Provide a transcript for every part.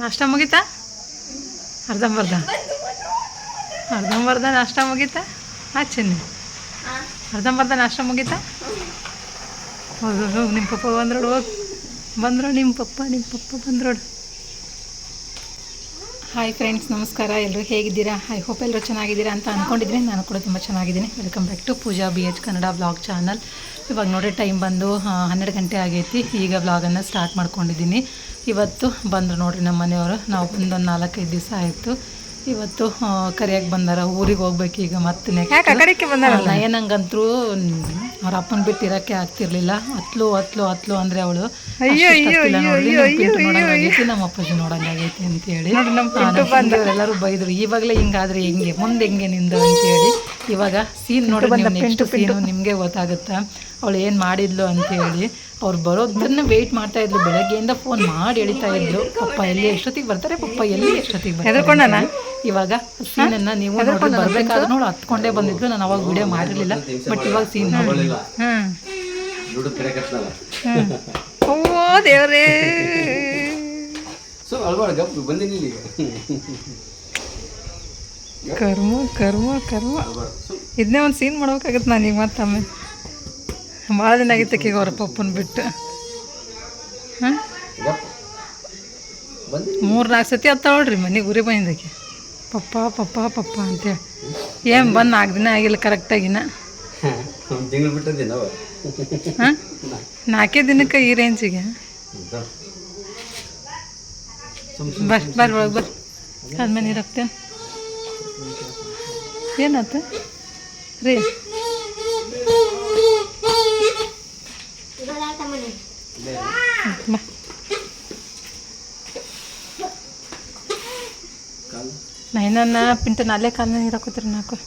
ನಾಷ್ಟ ಮುಗೀತಾ? ಅರ್ಧಂಬರ್ಧ ನಾಷ್ಟ ಮುಗೀತಾ? ಚಿನ್ನಿ ಅರ್ಧಂಬರ್ಧ ನಾಷ್ಟ ಮುಗೀತಾ? ಹೌದು ನಿಮ್ಮ ಪಪ್ಪ ಬಂದ್ರೋಡು ಹೋಗಿ ನಿಮ್ಮ ಪಪ್ಪ ಬಂದ್ರೋಡು. ಹಾಯ್ ಫ್ರೆಂಡ್ಸ್, ನಮಸ್ಕಾರ. ಎಲ್ಲರೂ ಹೇಗಿದ್ದೀರಾ? ಐ ಹೋಪ್ ಎಲ್ಲರೂ ಚೆನ್ನಾಗಿದ್ದೀರಾ ಅಂತ ಅಂದ್ಕೊಂಡಿದ್ದೀನಿ. ನಾನು ಕೂಡ ತುಂಬ ಚೆನ್ನಾಗಿದ್ದೀನಿ. Welcome back to Pooja BH Kannada blog channel. ಇವಾಗ ನೋಡಿ ಟೈಮ್ ಬಂದು 12 ಗಂಟೆ ಆಗೈತಿ. ಈಗ ಬ್ಲಾಗನ್ನು ಸ್ಟಾರ್ಟ್ ಮಾಡ್ಕೊಂಡಿದ್ದೀನಿ. ಇವತ್ತು ಬಂದರು ನೋಡಿರಿ ನಮ್ಮ ಮನೆಯವರು. ನಾವು ಬಂದೊಂದು 4-5 ದಿವಸ ಆಯಿತು. ಇವತ್ತು ಕರಿಯಾಗಿ ಬಂದಾರ. ಊರಿಗೆ ಹೋಗ್ಬೇಕು ಈಗ. ಮತ್ತೆ ನಯನಂಗಂತರೂ ಅವ್ರ ಅಪ್ಪನ ಬಿಟ್ಟು ಇರೋಕ್ಕೆ ಆಗ್ತಿರ್ಲಿಲ್ಲ. ಹತ್ಲು ಅಂದರೆ ಅವಳು ನೋಡೋಂಗಾಗೈತಿ, ನಮ್ಮ ಅಪ್ಪಾಜಿ ನೋಡೋಂಗಾಗೈತಿ ಅಂತೇಳಿ ಎಲ್ಲರೂ ಬೈದರು. ಇವಾಗಲೇ ಹಿಂಗಾದ್ರೆ ಹೆಂಗೆ, ಮುಂದೆ ಹೆಂಗೆ ನಿಂದು ಅಂತೇಳಿ. ಇವಾಗ ಸೀನ್ ನೋಡಿ, ನೆಕ್ಸ್ಟ್ ಸೀನು ನಿಮಗೆ ಗೊತ್ತಾಗುತ್ತಾ ಅವಳು ಏನು ಮಾಡಿದ್ಲು ಅಂತೇಳಿ. ಅವ್ರು ಬರೋದನ್ನ ವೆಯ್ಟ್ ಮಾಡ್ತಾ ಇದ್ಲು. ಬೆಳಗ್ಗೆಯಿಂದ ಫೋನ್ ಮಾಡಿ ಎಳಿತಾ ಇದ್ಲು, ಪಪ್ಪ ಎಲ್ಲಿ ಎಷ್ಟೊತ್ತಿಗೆ ಬರ್ತಾರೆ, ಪಪ್ಪ ಎಲ್ಲಿ ಎಷ್ಟೊತ್ತಿಗೆ ಬರ್ತಾರೆ. ಇವಾಗ ಸೀನನ್ನು ನೀವು ಬರಬೇಕಾದ್ರೆ ನೋಡು ಹತ್ಕೊಂಡೇ ಬಂದಿದ್ಲು. ನಾನು ಅವಾಗ ವಿಡಿಯೋ ಮಾಡಿರಲಿಲ್ಲ, ಬಟ್ ಇವಾಗ ಸೀನ್ ನೋಡಿ. ಓ ದೇವರೇ, ಕರ್ಮ ಇದನ್ನೇ ಒಂದು ಸೀನ್ ಮಾಡ್ಬೇಕಾಗತ್ತೆ ನಾನೀಗ. ಮತ್ತೊಮ್ಮೆ ಭಾಳ ದಿನ ಆಗಿತ್ತಕ್ಕೆ ಅವ್ರ ಪಪ್ಪನ ಬಿಟ್ಟು 3-4 ಸತಿ ಹತ್ತಾಳ್ರಿ ಮನೆಗೆ ಉರಿ ಬಂದಕ್ಕೆ ಪಪ್ಪ ಅಂತೇಳಿ. ಏನು ಬಂದು 4 ದಿನ ಆಗಿಲ್ಲ ಕರೆಕ್ಟಾಗಿನ. 4 ದಿನಕ್ಕೆ ಈ ರೇಂಜಿಗೆ ಬರ್ರಿ ಒಳಗೆ ಬರ್ರಿ. ಆದ್ಮೇಲೆ ನೀರು ಹಾಕ್ತೇನೆ. ಏನಾಯ್ತು ರೀ? ನೈನನ್ನ ಪಿಂಟನ ಅಲ್ಲೇ ಕಾಲನ್ನ ನೀರು ಹಾಕೋತೀರಿ 4.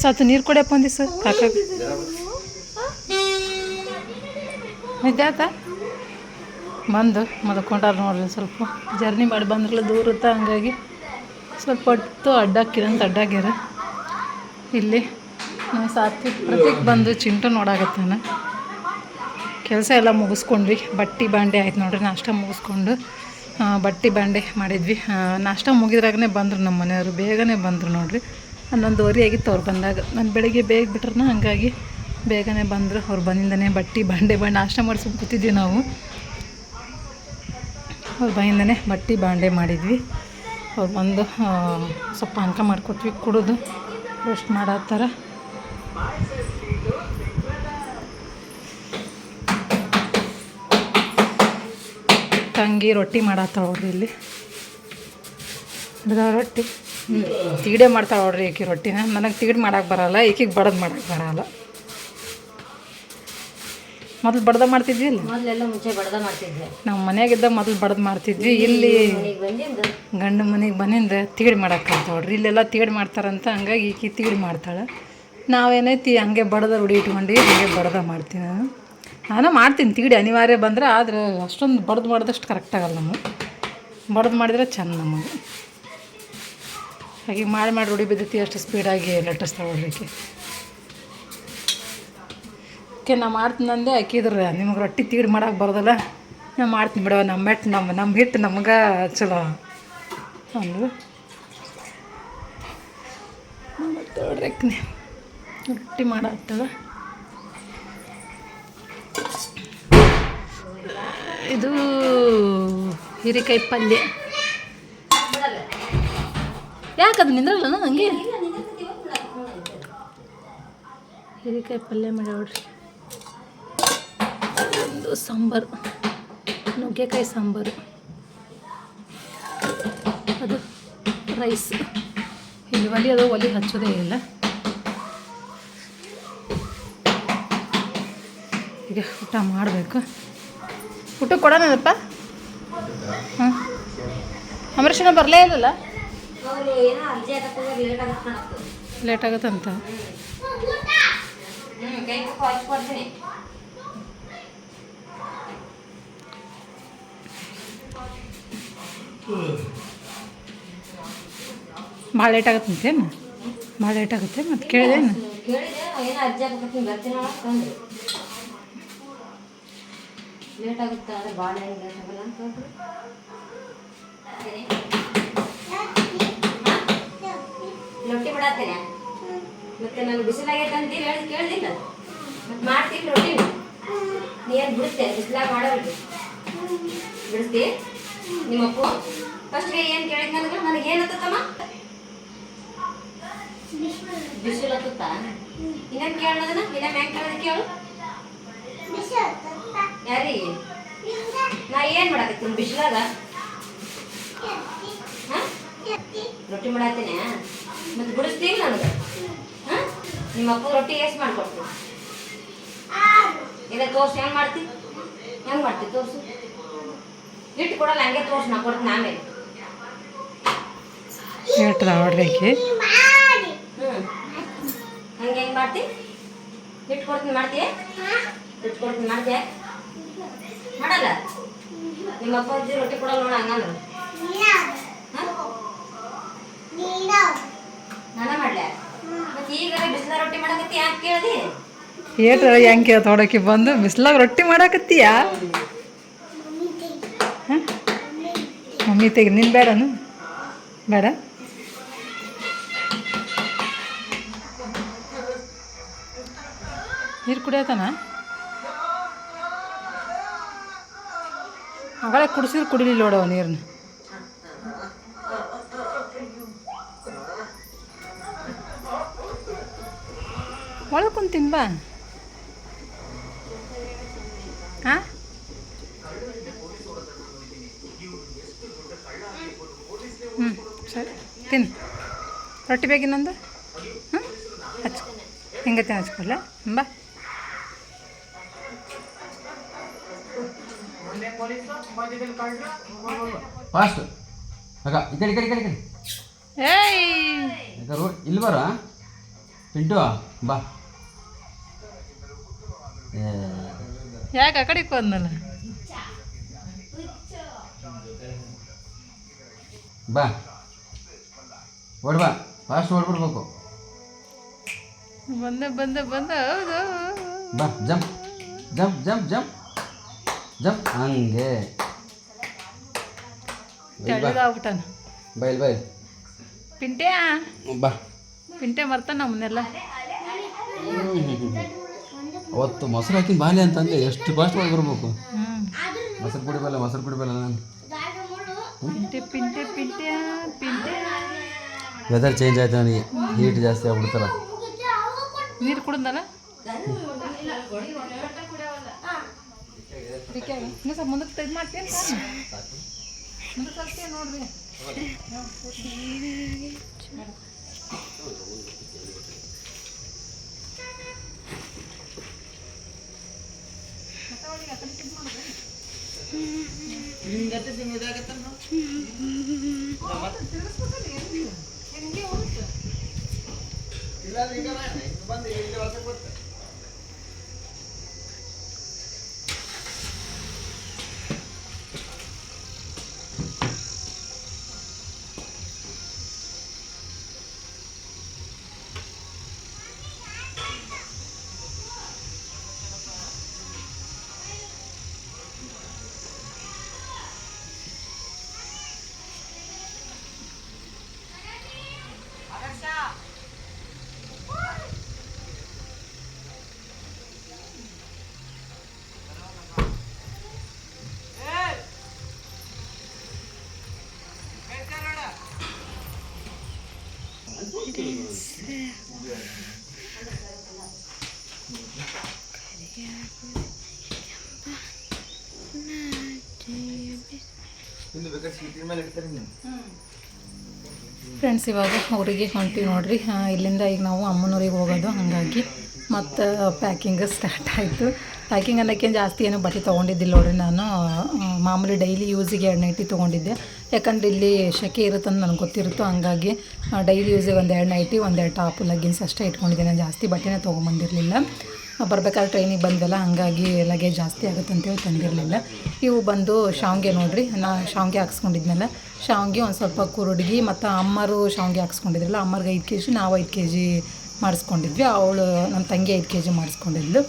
ಸಾತು ನೀರು ಕೊಡಪ್ಪ ಒಂದಿ ಸರ್ ಕಾಕ. ಇದ್ದಾತ ಬಂದು ಮಲ್ಕೊಂಡಾರ ನೋಡ್ರಿ. ಸ್ವಲ್ಪ ಜರ್ನಿ ಮಾಡಿ ಬಂದ್ರಲ್ಲ ದೂರ ಇತ್ತ, ಹಂಗಾಗಿ ಸ್ವಲ್ಪ ಹೊತ್ತು ಅಡ್ಡಾಗ್ಯಾರ. ಇಲ್ಲಿ ನಾವು ಸಾತ್ವಿಕ್ ಪ್ರತೀಕ್ ಬಂದು ಚಿಂಟು ನೋಡಾಕತ್ತಾನ. ಕೆಲಸ ಎಲ್ಲ ಮುಗಿಸ್ಕೊಂಡ್ವಿ. ಬಟ್ಟೆ ಬಾಂಡೆ ಆಯ್ತು ನೋಡ್ರಿ. ನಾಷ್ಟ ಮುಗಿಸ್ಕೊಂಡು ಬಟ್ಟೆ ಬಾಂಡೆ ಮಾಡಿದ್ವಿ. ನಾಷ್ಟ ಮುಗಿದ್ರಾಗೇ ಬಂದರು ನಮ್ಮ ಮನೆಯವರು. ಬೇಗನೆ ಬಂದರು ನೋಡ್ರಿ. 11:15 ಆಗಿತ್ತು ಅವ್ರು ಬಂದಾಗ. ನಾನು ಬೆಳಗ್ಗೆ ಬೇಗ ಬಿಟ್ರನ, ಹಂಗಾಗಿ ಬೇಗನೆ ಬಂದರು. ಅವ್ರು ಬಂದಿಂದನೇ ಬಟ್ಟೆ ಬಾಂಡೆ ನಾಷ್ಟ ಮಾಡಿಸ್ಕೊಂಡು ಕೂತಿದ್ವಿ ನಾವು. ಅವ್ರು ಬಂದಿಂದನೇ ಬಟ್ಟೆ ಬಾಂಡೆ ಮಾಡಿದ್ವಿ. ಅವ್ರು ಬಂದು ಸ್ವಲ್ಪ ಪಾನಕ ಮಾಡಿಕೊಟ್ವಿ, ಕುಡಿದು ರೆಸ್ಟ್ ಮಾಡತ್ತಾರ. ತಂಗಿ ರೊಟ್ಟಿ ಮಾಡತ್ತಾಳ ನೋಡ್ರಿ. ಇಲ್ಲಿ ರೊಟ್ಟಿ ತೀಡೆ ಮಾಡ್ತಾಳೆ ನೋಡ್ರಿ ಈಕೆ ರೊಟ್ಟಿನ. ನನಗೆ ತೀಡೆ ಮಾಡೋಕೆ ಬರೋಲ್ಲ, ಈಕೆಗೆ ಬಡದು ಮಾಡೋಕೆ ಬರೋಲ್ಲ. ಮೊದಲು ಬಡ್ದ ಮಾಡ್ತಿದ್ವಿ ಇಲ್ಲ, ನಾವು ಮನೆಯಾಗಿದ್ದಾಗ ಮೊದಲು ಬಡ್ದು ಮಾಡ್ತಿದ್ವಿ. ಇಲ್ಲಿ ಗಂಡ ಮನೆಗೆ ಬಂದಿಂದ ತೀಡಿ ಮಾಡೋಕೆ ಕಲ್ತವ್ರಿ. ಇಲ್ಲೆಲ್ಲ ತೀಡಿ ಮಾಡ್ತಾರಂತ, ಹಂಗಾಗಿ ಈಕೆ ತೀಡಿ ಮಾಡ್ತಾಳೆ. ನಾವೇನೈತಿ ಹಂಗೆ ಬಡ್ದ ರೂಢಿ ಇಟ್ಕೊಂಡು ಹಂಗೆ ಬಡ್ದ ಮಾಡ್ತೀನಿ. ನಾನು ಮಾಡ್ತೀನಿ ತೀಡಿ, ಅನಿವಾರ್ಯ ಬಂದರೆ. ಆದರೆ ಅಷ್ಟೊಂದು ಬಡ್ದು ಮಾಡಿದಷ್ಟು ಕರೆಕ್ಟ್ ಆಗಲ್ಲ. ನಮಗೆ ಬಡ್ದು ಮಾಡಿದರೆ ಚೆಂದ ನಮಗೆ. ಹಾಗೆ ಮಾಡಿ ರೂಢಿ ಬಿದ್ದೈತಿ. ಅಷ್ಟು ಸ್ಪೀಡಾಗಿ ಲಟ್ಟಿಸ್ತಾಳೆ ನೋಡ್ರಿ ಓಕೆ. ನಾ ಮಾಡ್ತೀನಂದೆ ಹಾಕಿದ್ರೆ, ನಿಮಗೆ ರೊಟ್ಟಿ ತೀಡಿ ಮಾಡೋಕೆ ಬರೋದಲ್ಲ, ನಾ ಮಾಡ್ತೀನಿ ಬಿಡವ. ನಮ್ಮ ಹಿಟ್ಟು ನಮ್ಗೆ ಚಲೋ ಅಂದು ನೋಡ್ರಿ. ರೊಟ್ಟಿ ಮಾಡತ್ತವ. ಇದು ಹೀರೆಕಾಯಿ ಪಲ್ಯ. ಯಾಕದು ನಿಂದ್ರಲ್ಲ ಹಂಗೆ? ಹೀರೆಕಾಯಿ ಪಲ್ಯ ಮಾಡ್ಯಾವ್ರಿ. ಒಂದು ಸಾಂಬಾರು, ನುಗ್ಗೆಕಾಯಿ ಸಾಂಬಾರು. ಅದು ರೈಸ್. ಇಲ್ಲಿ ಒಲಿ ಹಚ್ಚೋದೇ ಇಲ್ಲ. ಈಗ ಊಟ ಮಾಡಬೇಕು. ಊಟ ಕೊಡೋಣಪ್ಪ. ಅಮರೇಶನ ಬರಲೇ ಇಲ್ಲಲ್ಲ, ಲೇಟ್ ಆಗುತ್ತಂತ. ಭಾಳ ಲೇಟ್ ಆಗುತ್ತಂತೇನು? ಭಾಳ ಲೇಟ್ ಆಗುತ್ತೆ. ಮತ್ತು ಕೇಳಿದೇನು? ಲೇಟ್ ಆಗುತ್ತೆ ಆದರೆ ಭಾಳ ಏನು ಲೇಟ್ ಆಗಲ್ಲ ಅಂತ ರೊಟ್ಟಿ ಮಾಡತ್ತೇನೆ ಮತ್ತೆ ನಾನು ಬಿಸಿಲಾಗೈತೆ ಅಂತೀರಿ ಹೇಳಿ ಕೇಳ್ದಿಲ್ಲ ಮತ್ತೆ ಮಾಡ್ತೀನಿ ರೊಟ್ಟಿ ನೀ ಏನು ಬಿಡಿಸ್ತೇನೆ ಬಿಸಿಲಾಗ ಮಾಡೋರಿಗೆ ಬಿಡಿಸ್ತಿ ನಿಮ್ಮಪ್ಪ ಫಸ್ಟ್ಗೆ ಏನು ಕೇಳಿದ್ ನನಗೆ ಏನು ಹತ್ತಮ್ಮ ಬಿಸಿಲು ಹತ್ತುತ್ತಾ ಇನ್ನೇನು ಕೇಳೋದನ್ನ ಇನ್ನೇನು ಹೆಂಗೆ ಕೇಳೋದು ಕೇಳು ಯಾರಿಗೆ ನಾ ಏನು ಮಾಡಕತ್ತೀನಿ ಬಿಸಿಲಾಗ ಹಾಂ ರೊಟ್ಟಿ ಮಾಡತ್ತೀನಿ ಮತ್ತೆ ಬಿಡಿಸ್ತೀನಿ ನನಗೆ ಹಾಂ ನಿಮ್ಮ ಅಪ್ಪ ರೊಟ್ಟಿ ಎಷ್ಟು ಮಾಡ್ಕೊಡ್ತೀನಿ ಇಲ್ಲ ತೋರ್ಸು ಹೆಂಗೆ ಮಾಡ್ತಿ ತೋರ್ಸು ಇಟ್ಟು ಕೊಡಲ್ಲ ಹಂಗೆ ತೋರ್ಸು ನಾ ಕೊಡ್ತೀನಿ ಆಮೇಲೆ ನೋಡ್ರಿ ಹೆಂಗೆ ಮಾಡ್ತಿ ಇಟ್ಟು ಕೊಡ್ತೀನಿ ಮಾಡ್ತೀಯ ಇಟ್ಟು ಕೊಡ್ತೀನಿ ಮಾಡ್ತೀಯ ಮಾಡಲ್ಲ ನಿಮ್ಮ ಅಪ್ಪ ಅಜ್ಜಿ ರೊಟ್ಟಿ ಕೊಡಲ್ಲ ನೋಡ ಹಂಗಂದ್ರೆ ನಾನ ಮಾಡ್ಲೆ ಮತ್ತೆ ಈಗ ಬಿಸಿಲ ರೊಟ್ಟಿ ಮಾಡಕತ್ತಿ ಯಾಕೆ ಕೇಳ್ದಿ ಹೆಂಗೆ ತೋಡಕ್ಕೆ ಬಂದು ಬಿಸಿಲಾಗ ರೊಟ್ಟಿ ಮಾಡಾಕತ್ತೀಯ ಮಮ್ಮಿ ತೆಗಿ ನೀನು ಬೇಡನು ಬೇಡ ನೀರು ಕುಡಿಯತಾನ ಆಗಳೇ ಕುಡಿಸಿದ್ರೆ ಕುಡಿಲಿಲ್ಲ ನೋಡವ ನೀರನ್ನ ಒಳಗೆ ಕುಂತೀನಿ ಬಾ ಹಾಂ ಸರಿ ತಿನ್ನು ರೊಟ್ಟಿ ಬೇಕಿನ್ನೊಂದು ಹಾಂ ಹಚ್ಚು ಹಿಂಗತ್ತೆ ಹಚ್ಕೊಲ್ಲ ಬಾ ಫಾಸ್ಟ್ ಅಕ್ಕ ಈ ಕಡೆ ಏಯ್ ಇಲ್ಲಿ ಬರ ಪಿಂಟು ಬಾ ಯಾಕೆ ಆ ಕಡೆಗೆ ಹೋದ್ನಲ್ಲ ಬಾ ಓಡ್ಬಾ ಫಾಸ್ಟ್ ಓಡ್ಬಿಡ್ಬೇಕು ಬಂದೆ ಹೌದು ಬಾ jump jump jump jump jump ಹಂಗೆ ತೆಳ್ಳಗಾಗ್ಬಿಟ್ಟಾನ ಬೈಲ್ ಬೈಲ್ ಪಿಂಟೆ ಬಾ ಪಿಂಟೆ ಮರ್ತಾನ ನಮ್ಮನ್ನೆಲ್ಲ ಅವತ್ತು ಮೊಸರು ಹಾಕಿ ಬಾಲೆ ಅಂತಂದೆ ಎಷ್ಟು ಫಾಸ್ಟ್ ಮಾಡಿ ಬರ್ಬೇಕು ಮೊಸರು ಕುಡಿಬಲ್ಲ ನಾನು ಪಿಂಟೆ ವೆದರ್ ಚೇಂಜ್ ಆಯ್ತು ನನಗೆ ಹೀಟ್ ಜಾಸ್ತಿ ಆಗ್ಬಿಡ್ತಲ್ಲ ನೀರು ಕುಡಿದಲ್ಲ ಮುಂದಕ್ಕೆ ತೆಗೆದು ಮಾಡ್ತೀನಿ ಮುಂದಕ್ಕೆ ನೋಡ್ರಿ ಫ್ರೆಂಡ್ಸ್ ಇವಾಗ ಊರಿಗೆ ಹೊಂಟಿವಿ ನೋಡ್ರಿ. ಇಲ್ಲಿಂದ ಈಗ ನಾವು ಅಮ್ಮನೂರಿಗೆ ಹೋಗೋದು, ಹಾಗಾಗಿ ಮತ್ತು ಪ್ಯಾಕಿಂಗ್ ಸ್ಟಾರ್ಟ್ ಆಯಿತು. ಪ್ಯಾಕಿಂಗ್ ಅನ್ನೋಕ್ಕೇನು ಜಾಸ್ತಿ ಏನೋ ಬಟ್ಟೆ ತೊಗೊಂಡಿದ್ದಿಲ್ಲ ನೋಡ್ರಿ. ನಾನು ಮಾಮೂಲಿ ಡೈಲಿ ಯೂಸಿಗೆ 2 ನೈಟಿ ತೊಗೊಂಡಿದ್ದೆ. ಯಾಕಂದ್ರೆ ಇಲ್ಲಿ ಸೆಕೆ ಇರುತ್ತಂತ ನನಗೆ ಗೊತ್ತಿರುತ್ತೋ, ಹಂಗಾಗಿ ಡೈಲಿ ಯೂಸಿಗೆ 1-2 ನೈಟಿ 1-2 ಟಾಪು ಲಗ್ಗಿನ್ಸ್ ಅಷ್ಟೇ ಇಟ್ಕೊಂಡಿದ್ದೆ. ನಾನು ಜಾಸ್ತಿ ಬಟ್ಟೆನೇ ತೊಗೊಂಬಂದಿರಲಿಲ್ಲ. ಬರಬೇಕಾದ್ರೆ ಟ್ರೈನಿಗೆ ಬಂದಲ್ಲ, ಹಾಗಾಗಿ ಲಗೇಜ್ ಜಾಸ್ತಿ ಆಗುತ್ತೆ ಅಂತೇಳಿ ತಂದಿರಲಿಲ್ಲ. ಇವು ಬಂದು ಶಾವಿಗೆ ನೋಡಿರಿ, ನಾನು ಶಾವಿಗೆ ಹಾಕ್ಸ್ಕೊಂಡಿದ್ನಲ್ಲ, ಶಾವಿಗೆ ಒಂದು ಸ್ವಲ್ಪ ಕುರುಡ್ಗಿ ಮತ್ತು ಅಮ್ಮರು ಶಾವಿಗೆ ಹಾಕ್ಸ್ಕೊಂಡಿದ್ರಲ್ಲ, ಅಮ್ಮರಿಗೆ 5 kg, ನಾವು 5 kg ಮಾಡಿಸ್ಕೊಂಡಿದ್ವಿ. ಅವಳು ನನ್ನ ತಂಗಿ 5 kg ಮಾಡಿಸ್ಕೊಂಡಿದ್ಲು.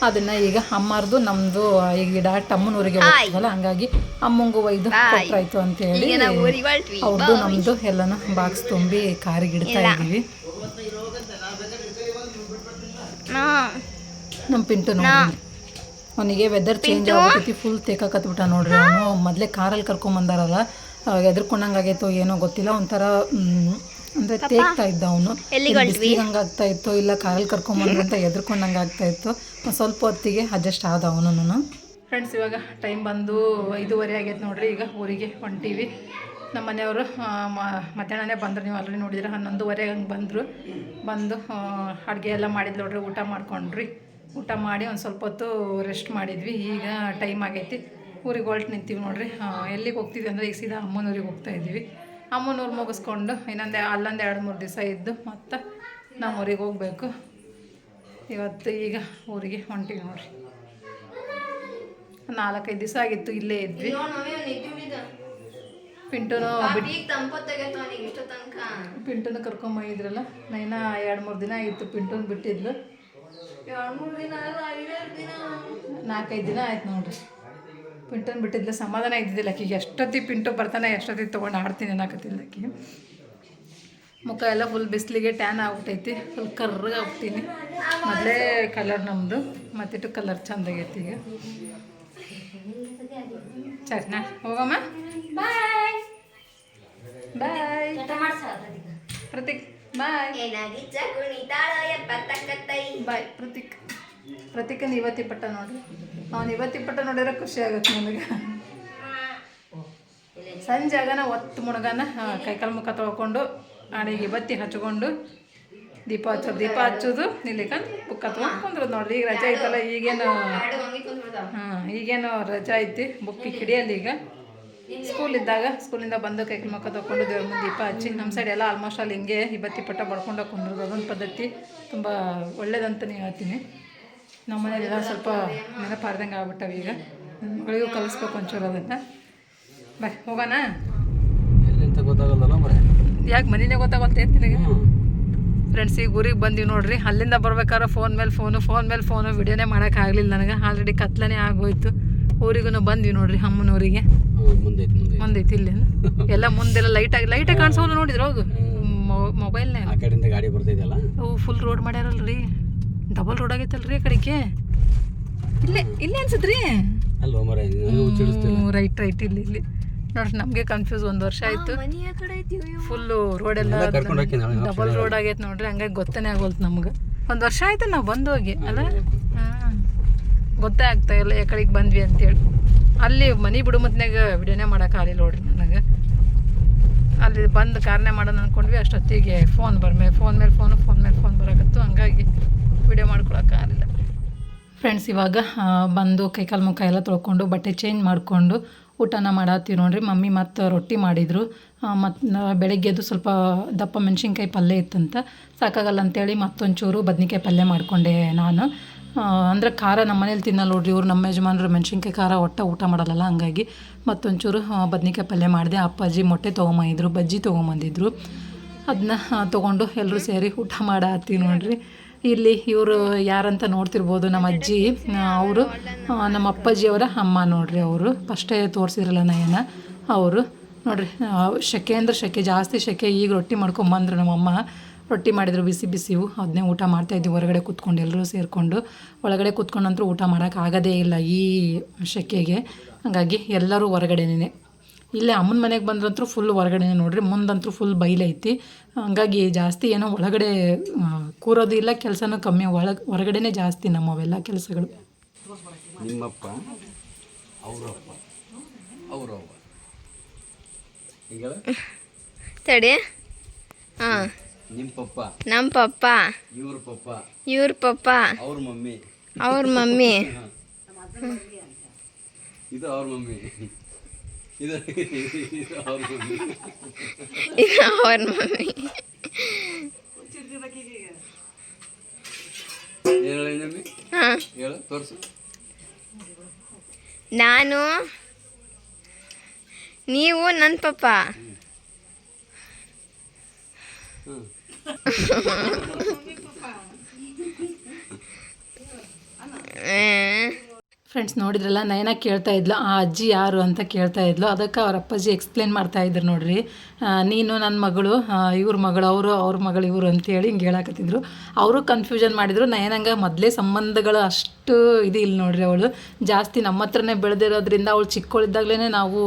ಅದನ್ನು ಈಗ ಅಮ್ಮಾರ್ದು ನಮ್ಮದು ಈ ಗಿಡ ಅಮ್ಮನೂರಿಗೆ ಹೋಗ್ತದಲ್ಲ, ಹಂಗಾಗಿ ಅಮ್ಮಂಗೂ ಒಯ್ದು ಕೊಟ್ರಾಯ್ತು ಅಂತೇಳಿ ಅವ್ರದ್ದು ನಮ್ಮದು ಎಲ್ಲನೂ ಬಾಕ್ಸ್ ತುಂಬಿ ಕಾರಿಗೆ ಇಡ್ತಾ ಇದ್ದೀವಿ. ನಮ್ಮ ಪಿಂಟು ನೋಡಿ, ಅವನಿಗೆ ವೆದರ್ ಚೇಂಜ್ ಆಗ್ಬಿಟ್ಟೈತಿ, ಫುಲ್ ತೇಕಾಕತ್ಬಿಟ್ಟ ನೋಡ್ರಿ. ಅವನು ಮೊದಲೇ ಕಾರಲ್ಲಿ ಕರ್ಕೊಂಬಂದಾರಲ್ಲ, ಎದ್ರಕೊಂಡಂಗಾಗೈತೋ ಏನೋ ಗೊತ್ತಿಲ್ಲ, ಒಂಥರ ಅಂದರೆ ತೇಗ್ತಾ ಇದ್ದ ಅವನು. ಹಂಗಾಗ್ತಾ ಇತ್ತು, ಇಲ್ಲ ಕಾರಲ್ಲಿ ಕರ್ಕೊಂಬಂದ್ರು ಅಂತ ಎದ್ರಕೊಂಡಂಗೆ ಆಗ್ತಾ ಇತ್ತು. ಸ್ವಲ್ಪ ಹೊತ್ತಿಗೆ ಅಡ್ಜಸ್ಟ್ ಆದ ಅವನು. ಫ್ರೆಂಡ್ಸ್, ಇವಾಗ ಟೈಮ್ ಬಂದು 5:30 ಆಗೈತೆ ನೋಡ್ರಿ. ಈಗ ಊರಿಗೆ ಹೊಂಟೀವಿ. ನಮ್ಮ ಮನೆಯವರು ಮಧ್ಯಾಹ್ನನೇ ಬಂದರು, ನೀವು ಆಲ್ರೆಡಿ ನೋಡಿದ್ರೆ 11:30 ಹಂಗೆ ಬಂದು ಅಡುಗೆ ಎಲ್ಲ ಮಾಡಿದ್ಲು ನೋಡ್ರಿ. ಊಟ ಮಾಡ್ಕೊಂಡ್ರಿ, ಊಟ ಮಾಡಿ ಒಂದು ಸ್ವಲ್ಪ ಹೊತ್ತು ರೆಸ್ಟ್ ಮಾಡಿದ್ವಿ. ಈಗ ಟೈಮ್ ಆಗೈತಿ, ಊರಿಗೆ ಹೊಲ್ಟು ನಿಂತೀವಿ ನೋಡ್ರಿ. ಎಲ್ಲಿಗೆ ಹೋಗ್ತಿದ್ವಿ ಅಂದರೆ ಈಗ ಸೀದಾ ಅಮ್ಮನೂರಿಗೆ ಹೋಗ್ತಾಯಿದ್ದೀವಿ. ಅಮ್ಮನೂರು ಮುಗಿಸ್ಕೊಂಡು ಅಲ್ಲೊಂದು 2-3 ದಿವಸ ಇದ್ದು ಮತ್ತು ನಮ್ಮ ಊರಿಗೆ ಹೋಗ್ಬೇಕು. ಇವತ್ತು ಈಗ ಊರಿಗೆ ಹೊಂಟೀವಿ ನೋಡ್ರಿ. 4-5 ದಿವಸ ಆಗಿತ್ತು ಇಲ್ಲೇ ಇದ್ವಿ. ಪಿಂಟುನ ಕರ್ಕೊಂಬಂದಿದ್ರಲ್ಲ, ನೈನ 2-3 ದಿನ ಆಗಿತ್ತು ಪಿಂಟುನ ಬಿಟ್ಟಿದ್ಲು. 4-5 ದಿನ ಆಯ್ತು ನೋಡ್ರಿ ಪಿಂಟುನ ಬಿಟ್ಟಿದ್ಲು. ಸಮಾಧಾನ ಇದ್ದಿದ್ದಿಲ್ಲ ಆಕಿಗೆ. ಎಷ್ಟೊತ್ತಿಗೆ ಪಿಂಟು ಬರ್ತಾನೆ, ಎಷ್ಟೊತ್ತಿಗೆ ತೊಗೊಂಡು ಆಡ್ತೀನಿ ಅನ್ನಕತ್ತಿಲ್ಲ ಆಕಿ. ಮುಖ ಎಲ್ಲ ಫುಲ್ ಬಿಸಿಲಿಗೆ ಟ್ಯಾನ್ ಆಗ್ಬಿಟ್ಟೈತಿ, ಫುಲ್ ಕರ್ರಗೆ ಆಗ್ಬಿಟ್ಟೀನಿ. ಮೊದಲೇ ಕಲರ್ ನಮ್ಮದು, ಮತ್ತಿಟ್ಟು ಕಲರ್ ಚಂದಾಗೈತಿ. ಈಗ ಸರಿನಾ, ಹೋಗಮ್ಮ. ಬಾಯ್ ಬಾಯ್ ಪ್ರತೀಕ್, ಬಾಯ್ ಬಾಯ್ ಪ್ರತೀಕ್. ಪ್ರತೀಕನ ಇವತ್ತಿ ಪಟ್ಟ ನೋಡ್ರಿ, ಅವ್ನು ಇವತ್ತಿ ಪಟ್ಟ ನೋಡಿದ್ರೆ ಖುಷಿ ಆಗುತ್ತೆ ನನಗೆ. ಸಂಜೆ ಆಗನ ಒತ್ತು ಮುಣಗನ ಕೈಕಾಲು ಮುಖ ತೊಳ್ಕೊಂಡು ಅಡಿಗೆ ಬತ್ತಿ ಹಚ್ಕೊಂಡು ದೀಪ ಹಚ್ಚೋದು ನಿಲ್ಲಿಕಂದು ಬುಕ್ಕ ತೊಗೊಂಡು ಕುಂದ್ರದು ನೋಡ್ರಿ. ಈಗ ರಜೆ ಐತಲ್ಲ, ಈಗೇನು ರಜೆ ಐತಿ, ಬುಕ್ಕಿಗೆ ಹಿಡಿಯಲ್ಲ. ಈಗ ಸ್ಕೂಲಿಂದ ಬಂದು ಕೈಕಾಲು ಮುಖ ತೊಗೊಂಡು ದೇವ್ರ ಮುಂದೆ ದೀಪ ಹಚ್ಚಿ, ನಮ್ಮ ಸೈಡ್ ಎಲ್ಲ ಆಲ್ಮೋಸ್ಟ್ ಅಲ್ಲಿ ಹಿಂಗೆ ಬತ್ತಿ ಪಟ್ಟ ಬಡ್ಕೊಂಡು ಕುಂದ್ರದು. ಅದೊಂದು ಪದ್ಧತಿ ತುಂಬ ಒಳ್ಳೇದಂತಲೇ ಹೇಳ್ತೀನಿ. ನಮ್ಮ ಮನೇಲೆಲ್ಲ ಸ್ವಲ್ಪ ನೆನಪಾರ್ದಂಗೆ ಆಗ್ಬಿಟ್ಟವೆ. ಈಗ ಮಗಳಿಗೂ ಕಲಿಸ್ಬೇಕು ಒಂಚೂರು ಅದನ್ನು. ಬಾಯ್ ಹೋಗೋಣ. ಎಲ್ಲಿಂತ ಗೊತ್ತಾಗಲ್ಲ ಮರೆ, ಯಾಕೆ ಮನೆಯೇ ಗೊತ್ತಾಗತ್ತೈತೆ ನಿನಗೆ? ಫ್ರೆಂಡ್ಸ್, ಈಗ ಊರಿಗೆ ಬಂದೀವಿ ನೋಡ್ರಿ. ಅಲ್ಲಿಂದ ಬರ್ಬೇಕಾದ್ರೆ ಫೋನ್ ಮೇಲೆ ಫೋನು ವಿಡಿಯೋನೇ ಮಾಡೋಕ್ಕಾಗಲಿಲ್ಲ ನನಗೆ. ಆಲ್ರೆಡಿ ಕತ್ಲನೇ ಆಗೋಯ್ತು. ಊರಿಗೂ ಬಂದ್ವಿ ನೋಡ್ರಿ, ಅಮ್ಮನೂರಿಗೆ. ಮುಂದೈತಿ ಇಲ್ಲಿ ಎಲ್ಲ, ಮುಂದೆಲ್ಲ ಲೈಟಾಗಿ ಕಾಣಿಸೋಲ್ಲ ನೋಡಿದ್ರು. ಹೋಗು ಮೊಬೈಲ್ನಾಗ ಆ ಕಡೆಯಿಂದ ಗಾಡಿ ಬರ್ತಿದ್ದಲ್ಲ, ಫುಲ್ ರೋಡ್ ಮಾಡ್ಯಾರಲ್ರಿ, ಡಬಲ್ ರೋಡ್ ಆಗೈತಲ್ರಿ ಆ ಕಡೆಗೆ. ಇಲ್ಲೇ ಅನ್ಸತ್ರಿ, ರೈಟ್ ಇಲ್ಲಿ ನೋಡ್ರಿ. ನಮಗೆ ಕನ್ಫ್ಯೂಸ್, 1 ವರ್ಷ ಆಯ್ತು. ಫುಲ್ಲು ರೋಡೆಲ್ಲ ಡಬಲ್ ರೋಡ್ ಆಗೈತೆ ನೋಡ್ರಿ. ಹಂಗಾಗಿ ಗೊತ್ತೇ ಆಗೋಲ್ತು ನಮ್ಗೆ. 1 ವರ್ಷ ಆಯ್ತು ನಾವು ಬಂದೋಗಿ ಅಲ್ಲ. ಗೊತ್ತೇ ಆಗ್ತಾ ಇಲ್ಲ ಯಾಕಡೆಗೆ ಬಂದ್ವಿ ಅಂತೇಳಿ. ಅಲ್ಲಿ ಮನೆ ಬಿಡುಮತ್ನಾಗ ವಿಡಿಯೋನೇ ಮಾಡೋಕ್ಕಾಗಲಿಲ್ಲ ನೋಡ್ರಿ ನನಗೆ. ಅಲ್ಲಿ ಬಂದು ಕಾರ್ನೇ ಮಾಡೋಣ ಅಂದ್ಕೊಂಡ್ವಿ, ಅಷ್ಟೊತ್ತಿಗೆ ಫೋನ್ ಮೇಲೆ ಫೋನ್ ಬರೋಕತ್ತು. ಹಂಗಾಗಿ ವಿಡಿಯೋ ಮಾಡ್ಕೊಳಕ್ಕಾಗಲಿಲ್ಲ. ಫ್ರೆಂಡ್ಸ್, ಇವಾಗ ಬಂದು ಕೈಕಾಲು ಮುಖ ಎಲ್ಲ ತೊಳ್ಕೊಂಡು ಬಟ್ಟೆ ಚೇಂಜ್ ಮಾಡಿಕೊಂಡು ಊಟನ ಮಾಡತ್ತೀವಿ ನೋಡ್ರಿ. ಮಮ್ಮಿ ಮತ್ತು ರೊಟ್ಟಿ ಮಾಡಿದರು. ಮತ್ತು ಬೆಳಗ್ಗೆದು ಸ್ವಲ್ಪ ದಪ್ಪ ಮೆಣಸಿನ್ಕಾಯಿ ಪಲ್ಯ ಇತ್ತಂತ, ಸಾಕಾಗಲ್ಲ ಅಂತೇಳಿ ಮತ್ತೊಂಚೂರು ಬದ್ನಿಕಾಯಿ ಪಲ್ಯ ಮಾಡಿಕೊಂಡೆ ನಾನು. ಅಂದರೆ ಖಾರ ನಮ್ಮ ಮನೇಲಿ ತಿನ್ನಲ್ಲ ನೋಡ್ರಿ ಇವ್ರು, ನಮ್ಮ ಯಜಮಾನ್ರು ಮೆಣಸಿನ್ಕಾಯಿ ಖಾರ ಊಟ ಮಾಡಲ್ಲ. ಹಂಗಾಗಿ ಮತ್ತೊಂಚೂರು ಬದ್ನಿಕಾಯಿ ಪಲ್ಯ ಮಾಡಿದೆ. ಅಪ್ಪಾಜಿ ಮೊಟ್ಟೆ ತೊಗೊಂಬಂದಿದ್ರು, ಬಜ್ಜಿ ತೊಗೊಂಬಂದಿದ್ರು. ಅದನ್ನ ತೊಗೊಂಡು ಎಲ್ಲರೂ ಸೇರಿ ಊಟ ಮಾಡತ್ತೀವಿ ನೋಡ್ರಿ. ಇಲ್ಲಿ ಇವರು ಯಾರಂತ ನೋಡ್ತಿರ್ಬೋದು, ನಮ್ಮ ಅಜ್ಜಿ. ಅವರು ನಮ್ಮ ಅಪ್ಪಾಜಿಯವರ ಅಮ್ಮ ನೋಡ್ರಿ. ಅವರು ಫಸ್ಟೇ ತೋರಿಸಿದ್ರಲ್ಲ ನಯನ, ಅವರು ನೋಡ್ರಿ. ಸೆಕೆ ಜಾಸ್ತಿ ಸೆಕೆ. ಈಗ ರೊಟ್ಟಿ ಮಾಡ್ಕೊಂಬಂದ್ರು ನಮ್ಮಮ್ಮ. ರೊಟ್ಟಿ ಮಾಡಿದ್ರು ಬಿಸಿವು, ಅದನ್ನೇ ಊಟ ಮಾಡ್ತಾಯಿದ್ವಿ ಹೊರಗಡೆ ಕೂತ್ಕೊಂಡು ಎಲ್ಲರೂ ಸೇರಿಕೊಂಡು. ಒಳಗಡೆ ಕೂತ್ಕೊಂಡಂತೂ ಊಟ ಮಾಡೋಕ್ಕಾಗೋದೇ ಇಲ್ಲ ಈ ಸೆಕೆಗೆ. ಹಾಗಾಗಿ ಎಲ್ಲರೂ ಹೊರಗಡೆನೇ. ಇಲ್ಲೇ ಅಮ್ಮನ ಮನೆಗೆ ಬಂದ್ರಂತೂ ಫುಲ್ ಹೊರಗಡೆ ನೋಡ್ರಿ. ಮುಂದಂತೂ ಫುಲ್ ಬೈಲೈತಿ. ಹಂಗಾಗಿ ಜಾಸ್ತಿ ಏನೋ ಒಳಗಡೆ ಕೂರೋದು ಇಲ್ಲ, ಕೆಲಸನೂ ಕಮ್ಮಿ. ಹೊರಗಡೆನೇ ಜಾಸ್ತಿ ನಮ್ಮವೆಲ್ಲ ಕೆಲಸಗಳು. ನಿಮ್ಮಪ್ಪ ಅವರವ್ವ ತಡಿ. ಹಾಂ, ನಿಮ್ಮ ಪಪ್ಪ, ನಮ್ಮ ಪಪ್ಪ, ಇವ್ರ ಪಪ್ಪ, ಅವ್ರ ಮಮ್ಮಿ, ಇದು ಅವ್ರ ಮಮ್ಮಿ, ಇದು ಅವ್ರ ಮಮ್ಮಿ, ಇದು ಅವ್ರ ಮಮ್ಮಿ. ಹಾಂ, ಹೇಳು, ತೋರಿಸು. ನಾನು, ನೀವು ನನ್ನ ಪಪ್ಪ. ಫ್ರೆಂಡ್ಸ್ ನೋಡಿದ್ರಲ್ಲ, ನಯನ ಕೇಳ್ತಾ ಇದ್ಲು ಆ ಅಜ್ಜಿ ಯಾರು ಅಂತ ಕೇಳ್ತಾ ಇದ್ಲು. ಅದಕ್ಕೆ ಅವ್ರ ಅಪ್ಪಾಜಿ ಎಕ್ಸ್ಪ್ಲೇನ್ ಮಾಡ್ತಾ ಇದ್ರು ನೋಡ್ರಿ, ನೀನು ನನ್ನ ಮಗಳು, ಇವ್ರ ಮಗಳು, ಅವ್ರ ಮಗಳು ಇವರು ಅಂತೇಳಿ ಹಿಂಗೆ ಹೇಳಕತ್ತಿದ್ರು. ಅವರು ಕನ್ಫ್ಯೂಷನ್ ಮಾಡಿದರು. ನಯನಂಗೆ ಮೊದಲೇ ಸಂಬಂಧಗಳು ಅಷ್ಟು ಇದು ಇಲ್ಲ ನೋಡ್ರಿ. ಅವಳು ಜಾಸ್ತಿ ನಮ್ಮ ಹತ್ರನೇ ಬೆಳೆದಿರೋದ್ರಿಂದ ಅವಳು ಚಿಕ್ಕವಳಿದ್ದಾಗಲೇ ನಾವು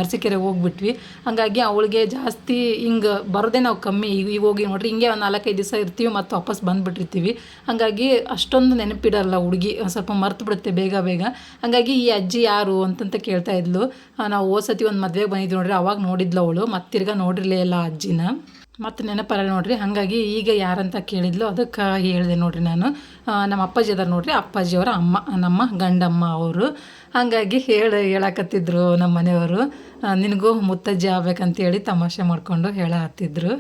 ಅರಸೀಕೆರೆಗೆ ಹೋಗ್ಬಿಟ್ವಿ. ಹಾಗಾಗಿ ಅವಳಿಗೆ ಜಾಸ್ತಿ ಹಿಂಗೆ ಬರೋದೇ ನಾವು ಕಮ್ಮಿ. ಈಗ ಹೋಗಿ ನೋಡ್ರಿ ಹಿಂಗೆ ಒಂದು 4-5 ದಿವಸ ಇರ್ತೀವಿ ಮತ್ತು ವಾಪಸ್ ಬಂದುಬಿಟ್ಟಿರ್ತೀವಿ. ಹಾಗಾಗಿ ಅಷ್ಟೊಂದು ನೆನಪಿಡಲ್ಲ ಹುಡುಗಿ, ಸ್ವಲ್ಪ ಮರ್ತು ಬಿಡುತ್ತೆ ಬೇಗ ಬೇಗ. ಹಾಗಾಗಿ ಈ ಅಜ್ಜಿ ಯಾರು ಅಂತಂತ ಕೇಳ್ತಾ ಇದ್ಲು. ನಾವು ಹೋದ್ಸತಿ ಒಂದು ಮದುವೆಗೆ ಬಂದಿದ್ವಿ ನೋಡ್ರಿ, ಅವಾಗ ನೋಡಿದ್ಲು ಅವಳು. ಮತ್ತೆ ತಿರ್ಗಾ ನೋಡಿರಲೇ ಇಲ್ಲ ಅಜ್ಜಿನ, ಮತ್ತು ನೆನಪಲ್ಲ ನೋಡ್ರಿ. ಹಾಗಾಗಿ ಈಗ ಯಾರಂತ ಕೇಳಿದ್ಲು, ಅದಕ್ಕೆ ಹೇಳಿದೆ ನೋಡ್ರಿ ನಾನು. ನಮ್ಮ ಅಪ್ಪಾಜಿ ಅದಾರ ನೋಡ್ರಿ, ಅಪ್ಪಾಜಿಯವರ ಅಮ್ಮ, ನಮ್ಮ ಗಂಡಮ್ಮ ಅವರು. ಹಾಗಾಗಿ ಹೇಳಕತ್ತಿದ್ರು ನಮ್ಮ ಮನೆಯವರು, ನಿನಗೂ ಮುತ್ತಜ್ಜಿ ಆಗ್ಬೇಕಂತೇಳಿ ತಮಾಷೆ ಮಾಡಿಕೊಂಡು ಹೇಳತ್ತಿದ್ರು.